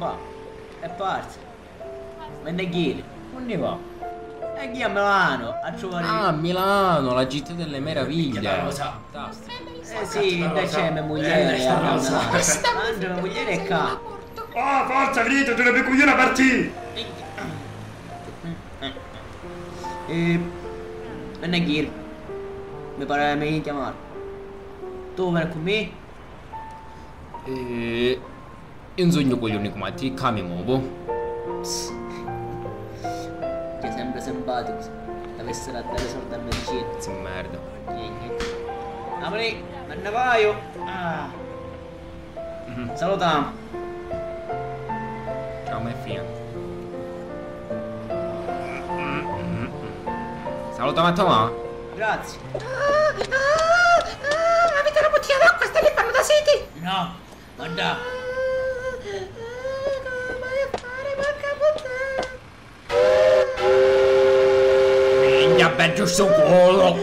va. È parte. Ma ne chi? Non ne va. E chi a Milano? A trovare... Ah, Milano, la città delle meraviglie. Fantastico. Sì, dai c'è mia moglie a Milano. Mangia mia moglie è qua. Oh, forza, venite, tu ne coglione a partire! E ne chi? Mi pare mi chiamare. Tu vieni con me? Io non sogno coglioni come ti, che mi muovo. Ti è sempre simpatico. Avessero a dare soldi a medicina. Sì, merda. Apri, me ne vaio. Salutiamo. Ciao, my friend. Saluta a Tomà. Grazie. Avete una bottiglia d'acqua? State fanno da siti? No, guarda. Minchia, per giusto culo.